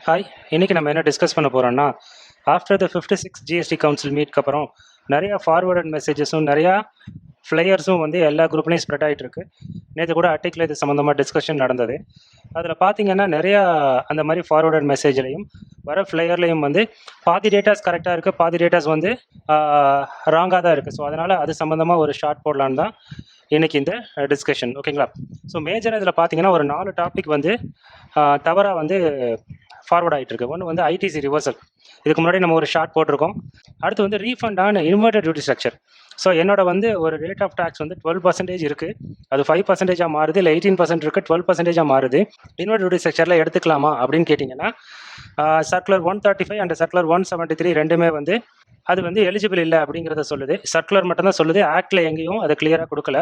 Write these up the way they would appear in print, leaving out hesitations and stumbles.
Hi, இன்னைக்கு நம்ம என்ன டிஸ்கஸ் பண்ண போறோம்னா, ஆஃப்டர் த 56 ஜிஎஸ்டி கவுன்சில் மீட்க்கு அப்புறம் நிறையா ஃபார்வர்டட் மெசேஜஸும் நிறையா ஃப்ளையர்ஸும் வந்து எல்லா குரூப்லேயும் ஸ்ப்ரெட் ஆகிட்டு இருக்கு. நேற்று கூட ஆர்டிக்கில் இது சம்மந்தமாக டிஸ்கஷன் நடந்தது. அதில் பார்த்தீங்கன்னா நிறையா அந்த மாதிரி ஃபார்வர்டட் மெசேஜ்லையும் வர ஃப்ளையர்லையும் வந்து பாதி டேட்டாஸ் கரெக்டாக இருக்குது, பாதி டேட்டாஸ் வந்து ராங்காக தான் இருக்குது. ஸோ அதனால் அது சம்மந்தமாக ஒரு ஷார்ட் போடலான்னு தான் இன்னைக்கு இந்த டிஸ்கஷன். ஓகேங்களா? ஸோ மேஜராக இதில் பார்த்தீங்கன்னா ஒரு 4 டாபிக் வந்து தவறாக வந்து ஃபார்வர்ட் ஆகிட்டு இருக்கு. ஒன்று வந்து ஐடிசி ரிவர்சல், இதுக்கு முன்னாடி நம்ம ஒரு ஷார்ட் போட்டிருக்கோம். அடுத்து வந்து refund on inverted duty structure. So என்னோட வந்து ஒரு ரேட் ஆஃப் டேக்ஸ் வந்து 12% இருக்குது, அது 5% மாறுது, இல்லை 18% இருக்குது, 12% மாறுது. இன்வெர்டட் டியூட்டி ஸ்ட்ரக்சரில் எடுத்துக்கலாமா அப்படின்னு கேட்டிங்கன்னா, சர்க்குலர் 135 அண்ட் சர்க்குலர் 173 ரெண்டுமே வந்து அது வந்து எலிஜிபிள் இல்லை அப்படிங்கிறத சொல்லுது. சர்க்குலர் மட்டும்தான் சொல்லுது, ஆக்டில் எங்கேயும் அதை கிளியராக கொடுக்கல.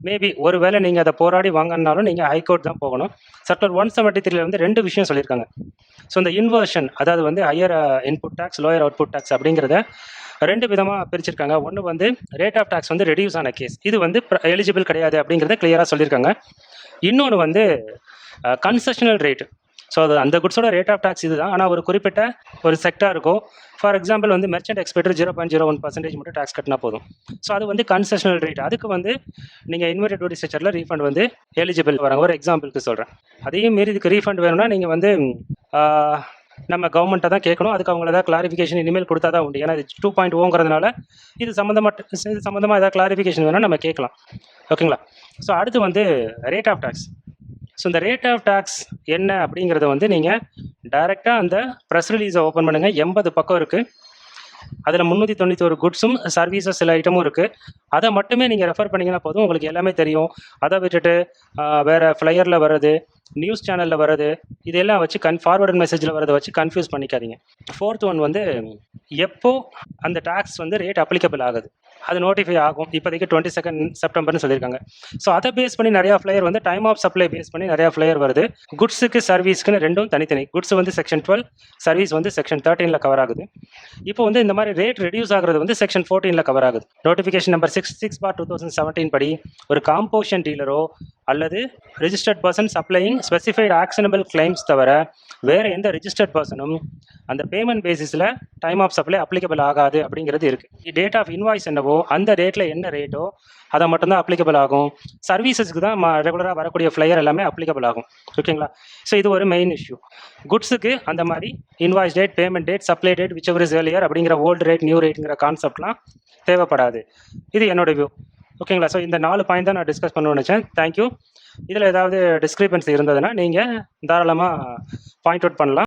மேபி ஒரு வேளை நீங்கள் அதை போராடி வாங்கினாலும் நீங்கள் ஹைகோர்ட் தான் போகணும். சர்க்குலர் 173 வந்து 2 விஷயம் சொல்லியிருக்காங்க. ஸோ இந்த இன்வர்ஷன், அதாவது வந்து higher input tax, lower output tax அப்படிங்கிறத 2 விதமாக பிரிச்சிருக்காங்க. ஒன்று வந்து ரேட் ஆஃப் டேக்ஸ் வந்து ரெடியூஸ் ஆன கேஸ், இது வந்து எலிஜிபிள் கிடையாது அப்படிங்கிறத கிளியராக சொல்லியிருக்காங்க. இன்னொன்று வந்து கன்செஷனல் ரேட். ஸோ அது அந்த குட்ஸோட ரேட் ஆஃப் டேக்ஸ் இதுதான், ஆனால் ஒரு குறிப்பிட்ட ஒரு செக்டார் இருக்கும். ஃபார் எக்ஸாம்பிள் வந்து மெர்ச்சன்ட் எக்ஸ்பெக்டர் 0.01% மட்டும் டேக்ஸ் கட்டினா போதும். ஸோ அது வந்து கன்செஷனல் ரேட். அதுக்கு வந்து நீங்கள் இன்வெர்டட் டியூட்டி ஸ்ட்ரக்சரில் ரீஃபண்ட் வந்து எலிஜிபிள் வராங்க. ஒரு எக்ஸாம்பிளுக்கு சொல்கிறேன். அதையும் மீறி இதுக்கு ரீஃபண்ட் வேணும்னா நீங்கள் வந்து நம்ம கவர்மெண்ட்டை தான் கேட்கணும். அதுக்கு அவங்கள ஏதாவது கிளாரிஃபிகேஷன் இனிமேல் கொடுத்தா தான் உண்டு. ஏன்னா இது 2.0ங்கிறதுனால இது சம்மந்தமாக ஏதாவது கிளாரிஃபிகேஷன் வேணால் நம்ம கேட்கலாம். ஓகேங்களா? ஸோ அடுத்து வந்து ரேட் ஆஃப் டேக்ஸ். ஸோ இந்த ரேட் ஆஃப் டேக்ஸ் என்ன அப்படிங்கிறத வந்து நீங்கள் டைரெக்டாக அந்த ப்ரெஸ் ரிலீஸை ஓப்பன் பண்ணுங்கள். 80 பக்கம் இருக்குது. அதில் 391 குட்ஸும் சர்வீசஸ் சில ஐட்டமும் இருக்குது. அதை மட்டுமே நீங்கள் ரெஃபர் பண்ணிங்கன்னா போதும், உங்களுக்கு எல்லாமே தெரியும். அதை விட்டுட்டு வேறு ஃப்ளையரில் வர்றது, நியூஸ் சேனலில் வர்றது, இதெல்லாம் வச்சு ஃபார்வர்டட் மெசேஜில் வரதை வச்சு கன்ஃபியூஸ் பண்ணிக்காதீங்க. 4th ஒன் வந்து எப்போ அந்த டேக்ஸ் வந்து ரேட் அப்ளிகபிள் ஆகுது, அது நோட்டிஃபை ஆகும். இப்போதைக்கு 22 செப்டம்பர்னு சொல்லியிருக்காங்க. ஸோ அதை பேஸ் பண்ணி நிறையா ஃப்ளையர் வந்து டைம் ஆஃப் சப்ளை பேஸ் பண்ணி நிறையா ஃப்ளையர் வருது. குட்ஸுக்கு சர்வீஸ்க்குன்னு ரெண்டும் தனித்தனி. குட்ஸ் வந்து செக்ஷன் 12, சர்வீஸ் வந்து செக்ஷன் 13 கவர் ஆகுது. இப்போ வந்து இந்த மாதிரி ரேட் ரெடியூஸ் ஆகிறது வந்து செக்ஷன் 14 கவர் ஆகுது. நோட்டிஃபிகேஷன் நம்பர் 66/2017 படி ஒரு காம்போசிஷன் டீலரோ அல்லது registered person supplying specified actionable claims தவிர வேறு எந்த ரெஜிஸ்டர்ட் பர்சனும் அந்த பேமெண்ட் பேசிஸில் டைம் ஆஃப் சப்ளை அப்ளிகபிள் ஆகாது அப்படிங்கிறது இருக்குது. டேட் ஆஃப் இன்வாய்ஸ் என்னவோ அந்த ரேட்டில் என்ன ரேட்டோ அதை மட்டும்தான் அப்ளிகபிள் ஆகும். சர்வீசஸ்க்கு தான் ரெகுலராக வரக்கூடிய ஃப்ளையர் எல்லாமே அப்ளிகபிள் ஆகும். ஓகேங்களா? ஸோ இது ஒரு மெயின் இஷ்யூ. குட்ஸுக்கு அந்த மாதிரி invoice date, payment date, supply date, which ever is earlier அப்படிங்கிற ஓல்டு ரேட், நியூ ரேட்டுங்கிற கான்செப்ட்லாம் தேவைப்படாது. இது என்னோட வியூ. ஓகேங்களா? ஸோ இந்த 4 பாயிண்ட் தான் நான் டிஸ்கஸ் பண்ணணும்னு நினச்சேன். தேங்க்யூ. இதில் ஏதாவது டிஸ்கிரிபன்சி இருந்ததுன்னா நீங்கள் தாராளமாக பாயிண்ட் அவுட் பண்ணலாம்.